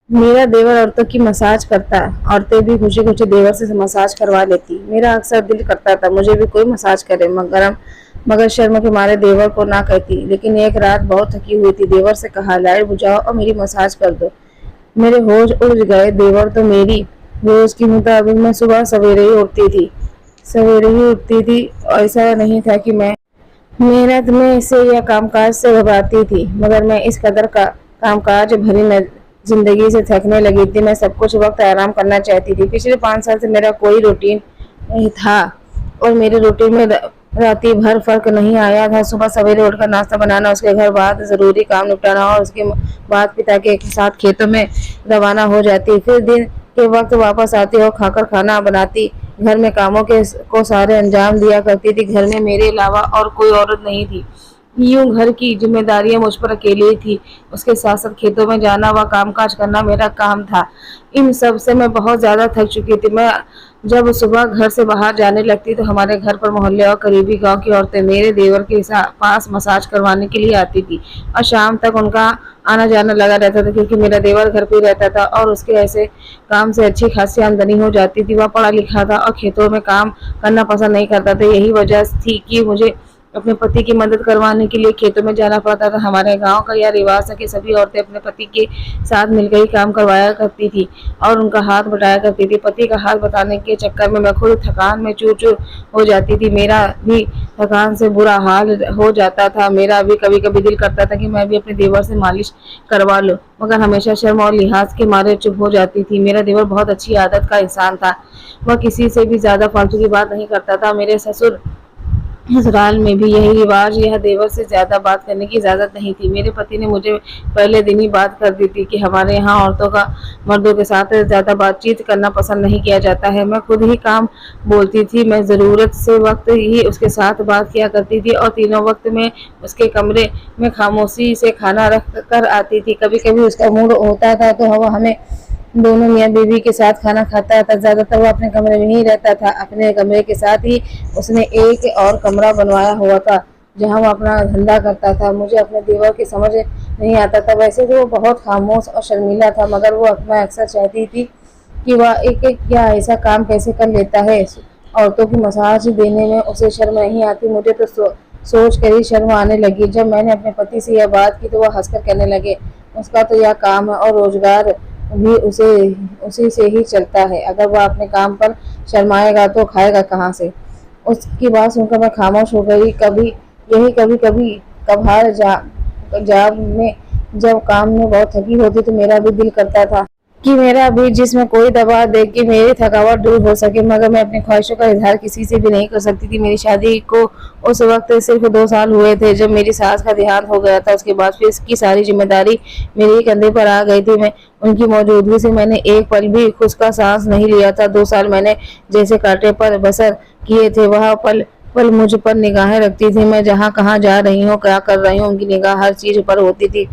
मेरा देवर औरतों की मसाज करता है। औरतें भी खुशी खुशी देवर से मसाज करवा लेती। मेरा अक्सर दिल करता था मुझे भी कोई मसाज करे, मगर शर्म के मारे देवर को ना कहती। लेकिन एक रात बहुत थकी हुई थी, देवर से कहा लाइट बुझाओ और मेरी मसाज कर दो। मेरे होश उड़ गए। देवर तो मेरी रोज की मुताबिक मैं सुबह सवेरे ही उठती थी। सवेरे ही उठती थी। ऐसा नहीं था कि मैं मेहनत में से या कामकाज से घबराती थी, मगर मैं इस कदर का कामकाज भरी जिंदगी से थकने लगी थी। मैं सब कुछ वक्त आराम करना चाहती थी। पिछले 5 साल से मेरा कोई रूटीन नहीं था और मेरे रूटीन में राती भर फर्क नहीं आया था। सुबह सवेरे उठकर नाश्ता बनाना, उसके घर बाद जरूरी काम निपटाना और उसके बाद पिता के साथ खेतों में रवाना हो जाती। फिर दिन के वक्त वापस आती और खाकर खाना बनाती। घर में कामों के को सारे अंजाम दिया करती थी। घर में मेरे अलावा और कोई औरत नहीं थी। यूं घर की जिम्मेदारियां मुझ पर अकेली थी। उसके साथ साथ खेतों में जाना व कामकाज करना मेरा काम था। इन सब से मैं बहुत ज्यादा थक चुकी थी। मैं जब सुबह घर से बाहर जाने लगती तो हमारे घर पर मोहल्ले और करीबी गांव की औरतें मेरे देवर के पास मसाज करवाने के लिए आती थी और शाम तक उनका आना जाना लगा रहता था, क्योंकि मेरा देवर घर पे ही रहता था और उसके ऐसे काम से अच्छी खासी आमदनी हो जाती थी। वह पढ़ा लिखा था और खेतों में काम करना पसंद नहीं करता था। यही वजह थी कि मुझे अपने पति की मदद करवाने के लिए खेतों में जाना पड़ता था। हमारे गांव का यह रिवाज था कि सभी औरतें अपने पति के साथ मिलकर ही काम करवाया करती थी और उनका हाथ बटाया करती थी। पति का हाथ बटाने के चक्कर में मैं खुद थकान में चूर चूर हो जाती थी। मेरा भी थकान से बुरा हाल हो जाता था। मेरा भी कभी कभी दिल करता था कि मैं भी अपने देवर से मालिश करवा लूं, मगर हमेशा शर्म और लिहाज के मारे चुप हो जाती थी। मेरा देवर बहुत अच्छी आदत का इंसान था। वह किसी से भी ज्यादा फालतू की बात नहीं करता था। मेरे ससुर ससुराल में भी यही रिवाज, यह देवर से ज्यादा बात करने की इजाजत नहीं थी। मेरे पति ने मुझे पहले दिन ही बात कर दी थी कि हमारे यहाँ औरतों का मर्दों के साथ ज्यादा बातचीत करना पसंद नहीं किया जाता है। मैं खुद ही काम बोलती थी। मैं जरूरत से वक्त ही उसके साथ बात किया करती थी और तीनों वक्त में उसके कमरे में खामोशी से खाना रख कर आती थी। कभी कभी उसका मूड होता था तो वह हमें दोनों मियाँ बीवी के साथ खाना खाता था। ज्यादातर वो अपने कमरे में ही रहता था। अपने कमरे के साथ ही उसने एक और कमरा बनवाया हुआ था जहाँ वो अपना धंधा करता था। मुझे अपने देवर की समझ नहीं आता था। वैसे तो वो बहुत खामोश और शर्मीला था, मगर वो मैं अक्सर चाहती थी कि वह एक एक क्या ऐसा काम कैसे कर लेता है। औरतों की मसाज देने में उसे शर्म नहीं आती। मुझे तो सोच कर ही शर्म आने लगी। जब मैंने अपने पति से यह बात की तो वह हंसकर कहने लगे, उसका तो यह काम है और रोजगार भी उसी से ही चलता है। अगर वह अपने काम पर शर्माएगा तो खाएगा कहाँ से। उसकी बात सुनकर मैं खामोश हो गई। कभी कभी कभार जाब में जब काम में बहुत थकी होती तो मेरा भी दिल करता था कि मेरा भी जिसमें कोई दबा दे कि मेरी थकावट दूर हो सके, मगर मैं अपनी ख्वाहिशों का इजहार किसी से भी नहीं कर सकती थी। मेरी शादी को उस वक्त सिर्फ 2 साल हुए थे जब मेरी सास का देहांत हो गया था। उसके बाद फिर इसकी सारी जिम्मेदारी मेरे ही कंधे पर आ गई थी। मैं उनकी मौजूदगी से मैंने एक पल भी खुद का सांस नहीं लिया था। 2 साल मैंने जैसे कांटे पर बसर किए थे। वह पल पल मुझ पर निगाहें रखती थी। मैं जहाँ कहाँ जा रही हूँ, क्या कर रही हूँ, उनकी निगाह हर चीज पर होती थी।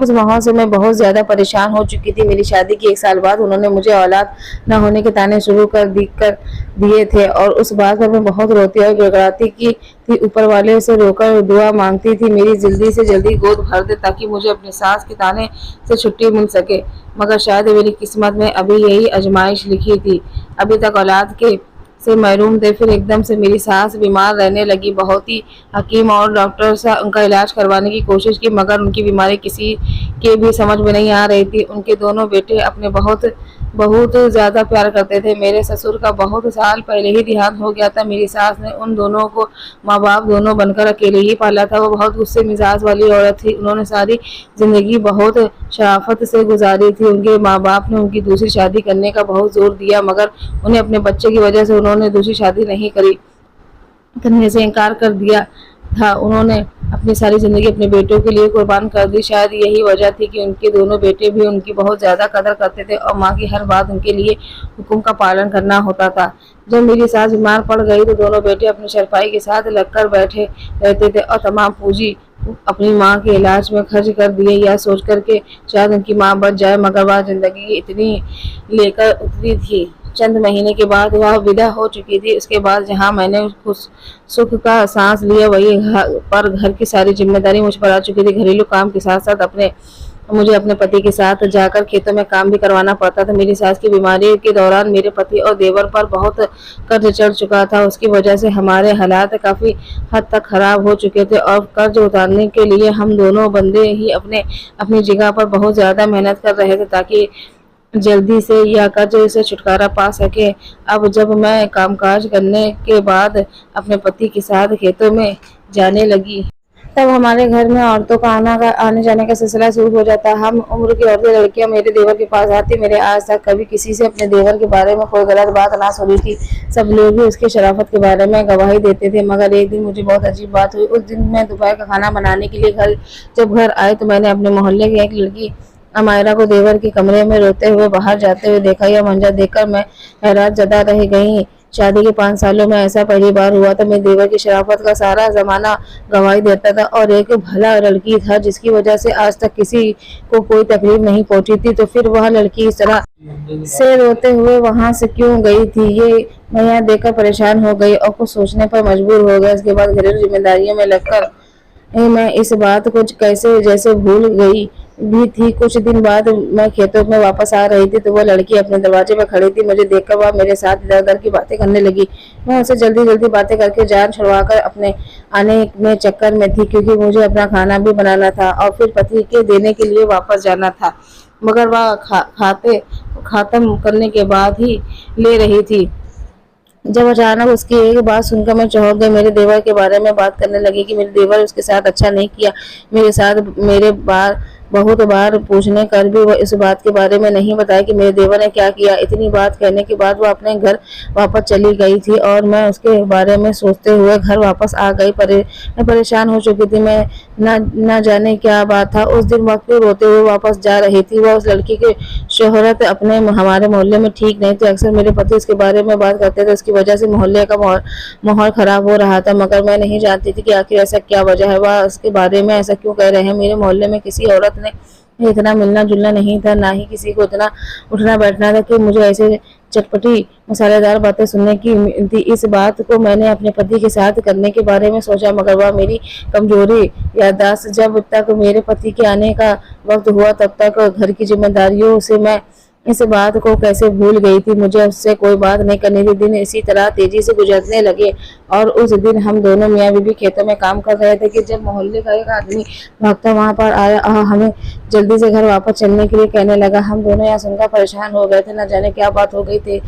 उस माहौल से मैं बहुत ज्यादा परेशान हो चुकी थी। मेरी शादी के 1 साल बाद उन्होंने मुझे औलाद न होने के ताने शुरू कर दिए थे और उस बात पर मैं बहुत रोती और गिड़गिड़ाती की थी। ऊपर वाले से रोकर दुआ मांगती थी मेरी जल्दी से जल्दी गोद भर दे ताकि मुझे अपने सास के ताने से छुट्टी मिल सके। मगर शायद मेरी किस्मत में अभी यही आजमाइश लिखी थी। अभी तक औलाद के से महरूम थे। फिर एकदम से मेरी सास बीमार रहने लगी। बहुत ही हकीम और डॉक्टर से उनका इलाज करवाने की कोशिश की, मगर उनकी बीमारी किसी के भी समझ में नहीं आ रही थी। उनके दोनों बेटे अपने बहुत बहुत ज्यादा प्यार करते थे। मेरे ससुर का बहुत साल पहले ही देहांत हो गया था। मेरी सास ने उन दोनों को माँ बाप दोनों बनकर अकेले ही पाला था। वो बहुत गुस्से मिजाज वाली औरत थी। उन्होंने सारी जिंदगी बहुत शराफत से गुजारी थी। उनके माँ बाप ने उनकी दूसरी शादी करने का बहुत जोर दिया, मगर उन्हें अपने बच्चे की वजह से उन्होंने दूसरी शादी नहीं करने से इनकार कर दिया था। उन्होंने अपनी सारी जिंदगी अपने बेटों के लिए कुर्बान कर दी। शायद यही वजह थी कि उनके दोनों बेटे भी उनकी बहुत ज्यादा कदर करते थे और माँ की हर बात उनके लिए हुक्म का पालन करना होता था। जब मेरी सास बीमार पड़ गई तो दोनों बेटे अपनी शरफाई के साथ लगकर बैठे रहते थे और तमाम पूंजी अपनी माँ के इलाज में खर्च कर दिए, यह सोच कर के शायद उनकी माँ बच जाए, मगर वह जिंदगी इतनी लेकर उतरी थी। चंद महीने के बाद वह विदा हो चुकी थी। उसके बाद जहाँ मैंने कुछ सुख का सांस लिया, वही पर घर की सारी जिम्मेदारी मुझ पर आ चुकी थी। घरेलू काम के साथ साथ अपने मुझे अपने पति के साथ जाकर खेतों में काम भी करवाना पड़ता था। मेरी सास की बीमारी के दौरान मेरे पति और देवर पर बहुत कर्ज चढ़ चुका था। उसकी वजह से हमारे हालात काफ़ी हद तक खराब हो चुके थे और कर्ज उतारने के लिए हम दोनों बंदे ही अपनी जगह पर बहुत ज़्यादा मेहनत कर रहे थे ताकि जल्दी से या कर्ज से छुटकारा पा सके। अब जब मैं कामकाज करने के बाद अपने पति के साथ खेतों में जाने लगी, तब हमारे घर में औरतों का आने जाने का सिलसिला शुरू हो जाता। हम उम्र की औरतें लड़कियां मेरे देवर के पास आती। मेरे आज तक कभी किसी से अपने देवर के बारे में कोई गलत बात ना सुनी थी। सब लोग भी उसके शराफत के बारे में गवाही देते थे। मगर एक दिन मुझे बहुत अजीब बात हुई। उस दिन मैं दोपहर का खाना बनाने के लिए जब घर आए तो मैंने अपने मोहल्ले की एक लड़की अमायरा को देवर के कमरे में रोते हुए बाहर जाते हुए देखा। यह मंजर देखकर मैं हैरान जदा रह गई। शादी के 5 सालों में ऐसा पहली बार हुआ था। मेरे देवर की शराफत का सारा जमाना गवाही देता था और एक भला लड़की था जिसकी वजह से आज तक किसी को कोई तकलीफ नहीं पहुंची थी। तो फिर वह लड़की इस तरह से रोते हुए वहां से क्यों गई थी, ये मैं यहाँ देखकर परेशान हो गई और कुछ सोचने पर मजबूर हो गया। इसके बाद घरेलू जिम्मेदारियों में लगकर मैं इस बात को कैसे जैसे भूल गई भी थी। कुछ दिन बाद मैं खेतों में वापस आ रही थी तो वह लड़की अपने दरवाजे पर खड़ी थी। मुझे देखकर वह मेरे साथ इधर उधर की बातें करने लगी। मैं उससे जल्दी जल्दी बातें करके जान छुड़वाकर अपने आने में चक्कर में थी क्योंकि मुझे अपना खाना भी बनाना था और फिर पति के देने के लिए वापस जाना था। मगर वह खाते खत्म करने के बाद ही ले रही थी जब अचानक उसकी एक बात सुनकर मैं चौंक गई। मेरे देवर के बारे में बात करने लगी कि मेरे देवर उसके साथ अच्छा नहीं किया। मेरे साथ बहुत बार पूछने कर भी वह इस बात के बारे में नहीं बताया कि मेरे देवर ने क्या किया। इतनी बात कहने के बाद वह अपने घर वापस चली गई थी और मैं उसके बारे में सोचते हुए घर वापस आ गई। मैं परेशान हो चुकी थी। मैं ना जाने क्या बात था। उस दिन वह क्यों रोते हुए वापस जा रही थी। वह उस लड़की की शोहरत हमारे मोहल्ले में ठीक नहीं थी। अक्सर मेरे पति इसके बारे में बात करते थे। उसकी वजह से मोहल्ले का माहौल खराब हो रहा था। मगर मैं नहीं जानती थी कि आखिर ऐसा क्या वजह है। वह उसके बारे में ऐसा क्यों कह रहे हैं। मेरे मोहल्ले में किसी औरत ने इतना मिलना जुलना नहीं था, ना ही किसी को इतना उठना बैठना था कि मुझे ऐसे चटपटी मसालेदार बातें सुनने की थी। इस बात को मैंने अपने पति के साथ करने के बारे में सोचा मगर वह मेरी कमजोरी याददाश्त। जब तक मेरे पति के आने का वक्त हुआ तब तक घर की जिम्मेदारियों से मैं इस बात को कैसे भूल गई थी। मुझे उससे कोई बात नहीं करनी थी। दिन इसी तरह तेजी से गुजरने लगे और उस दिन हम दोनों मियाँ बीवी खेतों में काम कर रहे थे कि जब मोहल्ले का एक आदमी भागता वहां पर आया और हमें जल्दी से घर वापस चलने के लिए कहने लगा। हम दोनों यहाँ सुनकर परेशान हो गए थे। न जाने क्या बात हो गई थी।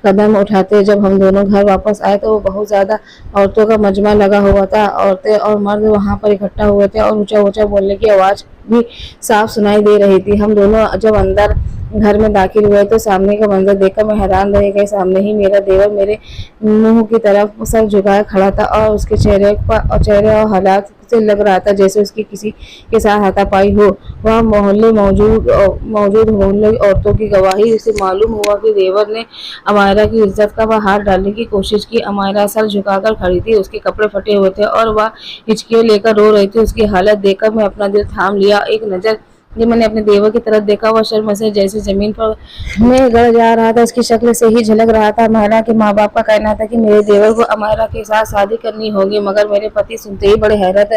कदम उठाते जब हम दोनों घर वापस आए तो बहुत ज्यादा औरतों का मजमा लगा हुआ था। औरतें और मर्द वहां पर इकट्ठा हुए थे और ऊंचा ऊंचा बोलने की आवाज भी साफ सुनाई दे रही थी। हम दोनों जब अंदर घर में दाखिल हुए तो सामने का मंजर देखकर मैं हैरान रह गई। सामने ही मेरा देवर मेरे मुंह की तरफ सर झुकाए खड़ा था और उसके चेहरे और हालात से लग रहा था जैसे उसकी किसी के साथ हाथापाई हो। वह मौजूद मोहल्ले औरतों की गवाही से मालूम हुआ कि देवर ने अमायरा की इज्जत का वह हाथ डालने की कोशिश की। अमायरा सर झुकाकर खड़ी थी। उसके कपड़े फटे हुए थे और वह हिचकियां लेकर रो रही थी। उसकी हालत देखकर मैं अपना दिल थाम लिया। एक नजर जब मैंने अपने देवर की तरफ देखा वह शर्म से जैसे जमीन पर में गड़ जा रहा था। उसकी शक्ल से ही झलक रहा था। अमायरा के माँ बाप का कहना था कि मेरे देवर को अमायरा के साथ शादी करनी होगी। मगर मेरे पति सुनते ही बड़े हैरत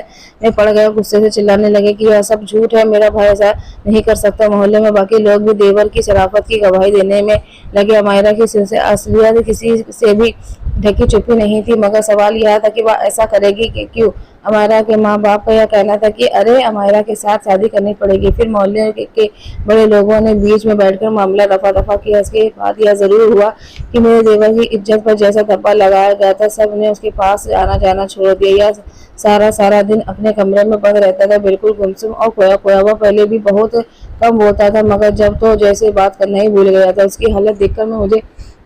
में पड़ गए। गुस्से से चिल्लाने लगे कि यह सब झूठ है। मेरा भाई ऐसा नहीं कर सकता। मोहल्ले में बाकी लोग भी देवर की शराफत की गवाही देने में लगे। अमायरा की असलियत किसी से भी ढकी छुपी नहीं थी। मगर सवाल यह था कि वह ऐसा करेगी कि क्यों। अमायरा के माँ बाप का यह कहना था कि अरे अमायरा के साथ शादी करनी पड़ेगी। फिर मोहल्ले के बड़े लोगों ने बीच में बैठकर मामला रफा दफा किया। इसके बाद यह जरूर हुआ कि मेरे देवर की इज्जत पर जैसा धब्बा लगाया गया था सब ने उसके पास आना जाना छोड़ दिया। यह सारा दिन अपने कमरे में बंद रहता था, बिल्कुल गुमसुम और खोया खोया हुआ। पहले भी बहुत कम बोलता था मगर जब तो जैसे बात करना ही भूल गया था। उसकी हालत देखकर मैं मुझे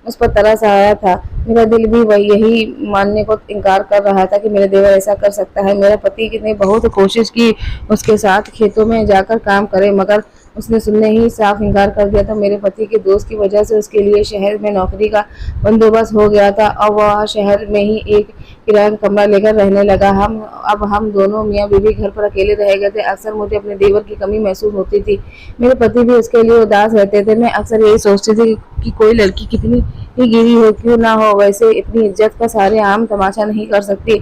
उस पर तरस आया था। मेरा दिल भी वही यही मानने को इनकार कर रहा था कि मेरे देवर ऐसा कर सकता है। मेरा पति ने बहुत कोशिश की उसके साथ खेतों में जाकर काम करे मगर उसने सुनने ही साफ इनकार कर दिया था। मेरे पति के दोस्त की वजह से उसके लिए शहर में नौकरी का बंदोबस्त हो गया था और वह शहर में ही एक किराया का कमरा लेकर रहने लगा। अब हम दोनों मियाँ बीवी घर पर अकेले रह गए थे। अक्सर मुझे अपने देवर की कमी महसूस होती थी। मेरे पति भी उसके लिए उदास रहते थे। मैं अक्सर यही सोचती थी कि कोई लड़की कितनी ही गिरी हो क्यों ना हो वैसे इतनी इज्जत का सारे आम तमाशा नहीं कर सकती।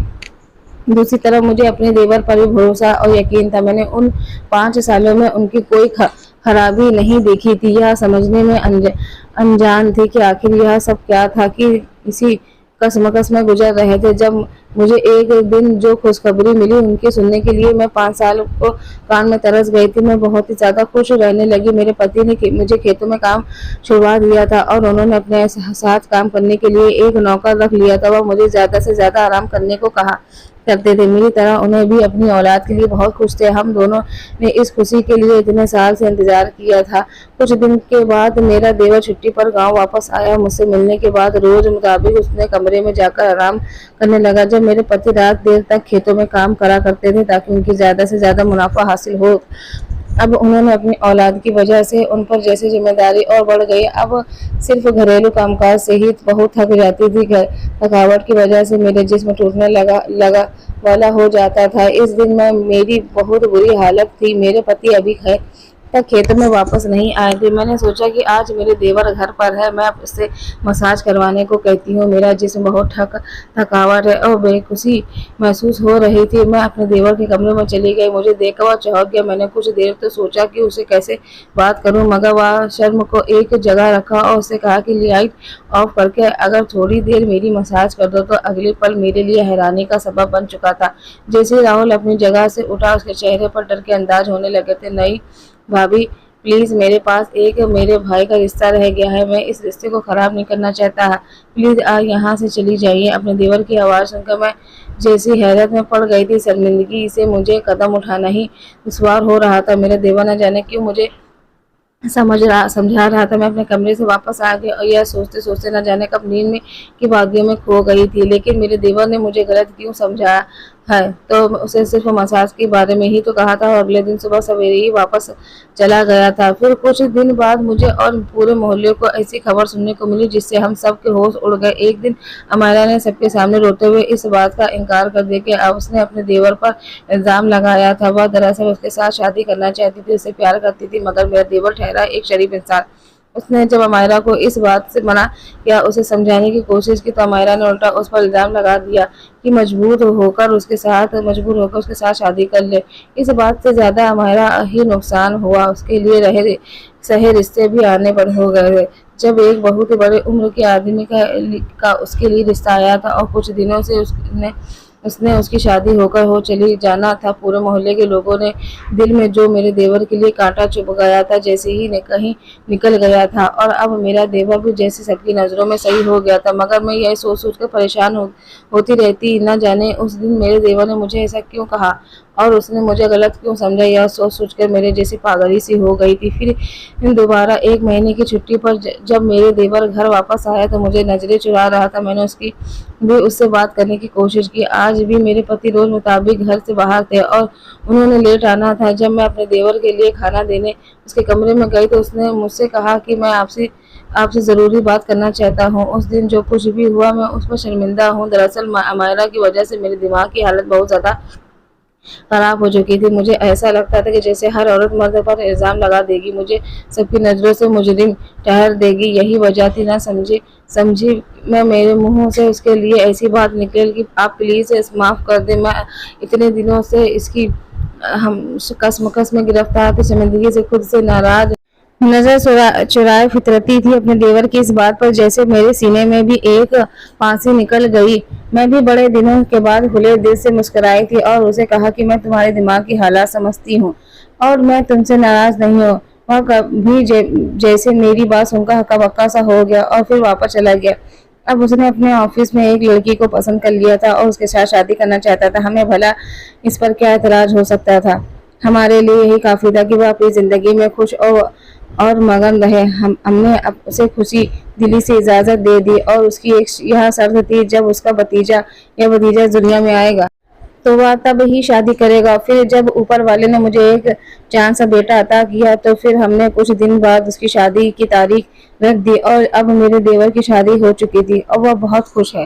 दूसरी तरफ मुझे अपने देवर पर भी भरोसा और यकीन था। मैंने उन 5 सालों में उनकी कोई खराबी नहीं देखी थी। यह समझने में अनजान थी कि आखिर यह सब क्या था कि इसी कशमकश में गुजर रहे थे। जब मुझे एक दिन जो खुशखबरी मिली उनके सुनने के लिए मैं 5 साल को कान में तरस गई थी। मैं बहुत ही ज़्यादा खुश रहने लगी। मेरे पति ने मुझे खेतों में काम छुड़वा दिया था और उन्होंने अपने साथ काम करने के लिए एक नौकर रख लिया था। वह मुझे ज़्यादा से ज़्यादा आराम करने को कहा करते थे। मेरी तरह उन्हें भी अपनी औलाद के लिए बहुत खुश थे। हम दोनों ने इस खुशी के लिए इतने साल से इंतजार किया था। कुछ दिन के बाद मेरा देवर छुट्टी पर गांव वापस आया। मुझसे मिलने के बाद रोज मुताबिक उसने कमरे में जाकर आराम करने लगा। जब मेरे पति रात देर तक खेतों में काम करा करते थे ताकि उनकी ज्यादा से ज्यादा मुनाफा हासिल हो, अब उन्होंने अपनी औलाद की वजह से उन पर जैसे जिम्मेदारी और बढ़ गई। अब सिर्फ घरेलू कामकाज से ही बहुत थक जाती थी। थकावट की वजह से मेरे जिस्म टूटने लगा लगा वाला हो जाता था। इस दिन में मेरी बहुत बुरी हालत थी। मेरे पति अभी तक खेतों में वापस नहीं आए थे। मैंने सोचा कि आज मेरे देवर घर पर है, मैं उससे मसाज करवाने को कहती हूँ। मेरा जिस्म बहुत थकावट है और बेखुशी महसूस हो रही थी। मैं अपने देवर के कमरे में चली गई। मुझे देखकर वह चौंक गया। मैंने कुछ देर तो सोचा कि उसे कैसे बात करूं, मगर वह शर्म को एक जगह रखा और उससे कहा कि लाइट ऑफ करके अगर थोड़ी देर मेरी मसाज कर दो। तो अगले पल मेरे लिए हैरानी का सबब बन चुका था। जैसे राहुल अपनी जगह से उठा, उसके चेहरे पर डर के अंदाज होने लगे थे। नहीं भाभी, प्लीज, मेरे पास एक मेरे भाई का रिश्ता रह गया है। मैं इस रिश्ते को खराब नहीं करना चाहता। प्लीज आज यहाँ से चली जाइए। अपने देवर की आवाज़ सुनकर मैं जैसी हैरत में पड़ गई थी। शर्मिंदगी से मुझे कदम उठाना ही दुश्वार हो रहा था। मेरे देवर न जाने क्यों मुझे समझा रहा था। मैं अपने कमरे से वापस आ गई और यह सोचते सोचते न जाने कब नींद में की वादियों में खो गई थी। लेकिन मेरे देवर ने मुझे गलत क्यों समझा है, तो उसे सिर्फ मसाज के बारे में ही तो कहा था और अगले दिन सुबह सवेरे ही वापस चला गया था। फिर कुछ दिन बाद मुझे और पूरे मोहल्ले को ऐसी खबर सुनने को मिली जिससे हम सब के होश उड़ गए। एक दिन अमायरा ने सबके सामने रोते हुए इस बात का इनकार कर दिया कि अब उसने अपने देवर पर इल्जाम लगाया था। वह दरअसल उसके साथ शादी करना चाहती थी, उससे प्यार करती थी, मगर मेरा देवर ठहरा एक शरीफ इंसान। उसने जब अमायरा को इस बात से मना किया, उसे समझाने की कोशिश की, तो अमायरा ने उल्टा उस पर इल्जाम लगा दिया कि मजबूर होकर उसके साथ शादी कर ले। इस बात से ज्यादा अमायरा ही नुकसान हुआ। उसके लिए सहे रिश्ते भी आने पर हो गए। जब एक बहुत ही बड़े उम्र के आदमी का उसके लिए रिश्ता आया था और कुछ दिनों से उसने उसकी शादी होकर हो चली जाना था। पूरे मोहल्ले के लोगों ने दिल में जो मेरे देवर के लिए कांटा चुभ गया था जैसे ही कहीं निकल गया था। और अब मेरा देवर भी जैसे सबकी नज़रों में सही हो गया था। मगर मैं यह सोच सोच कर परेशान होती रहती। न जाने उस दिन मेरे देवर ने मुझे ऐसा क्यों कहा और उसने मुझे गलत क्यों समझा। यह सोच सोच कर मेरे जैसी पागली सी हो गई थी। फिर दोबारा 1 महीने की छुट्टी पर जब मेरे देवर घर वापस आया तो मुझे नजरें चुरा रहा था। मैंने उससे बात करने की कोशिश की। आज भी मेरे पति रोज मुताबिक घर से बाहर थे और उन्होंने लेट आना था। जब मैं अपने देवर के लिए खाना देने उसके कमरे में गई तो उसने मुझसे कहा कि मैं आपसे ज़रूरी बात करना चाहता हूँ। उस दिन जो कुछ भी हुआ मैं उस पर शर्मिंदा हूँ। दरअसल अमायरा की वजह से मेरे दिमाग की हालत बहुत ज़्यादा खराब हो चुकी थी। मुझे ऐसा लगता था कि जैसे हर औरत मर्द पर इल्ज़ाम लगा देगी, मुझे सबकी नज़रों से मुजरिम ठहर देगी। यही वजह थी। ना समझी मैं, मेरे मुंह से उसके लिए ऐसी बात निकल कि आप प्लीज़ माफ़ कर दें। मैं इतने दिनों से इसकी हम कस में गिरफ्तार थी। शर्मिंदगी से खुद से नाराज नजर चुराए फितरती थी अपने देवर की इस बात पर जैसे मेरे सीने में भी एक फांसी निकल गई। मैं भी बड़े दिनों के बाद खुले दिल से मुस्कुराई थी और उसे कहा कि मैं तुम्हारे दिमाग की हालात समझती हूँ और मैं तुमसे नाराज नहीं हूँ। वह कभी जैसे मेरी बात सुनकर हक्का बक्का सा हो गया और फिर वापस चला गया। अब उसने अपने ऑफिस में एक लड़की को पसंद कर लिया था और उसके साथ शादी करना चाहता था। हमें भला इस पर क्या एतराज हो सकता था। हमारे लिए यही काफी था कि वह अपनी जिंदगी में खुश और मगन रहे। हमने उसे खुशी दिली से इजाजत दे दी और उसकी एक यह शर्त थी, जब उसका भतीजा या भतीजा दुनिया में आएगा तो वह तब ही शादी करेगा। फिर जब ऊपर वाले ने मुझे एक चांद सा बेटा अता किया तो फिर हमने कुछ दिन बाद उसकी शादी की तारीख रख दी और अब मेरे देवर की शादी हो चुकी थी और वह बहुत खुश है।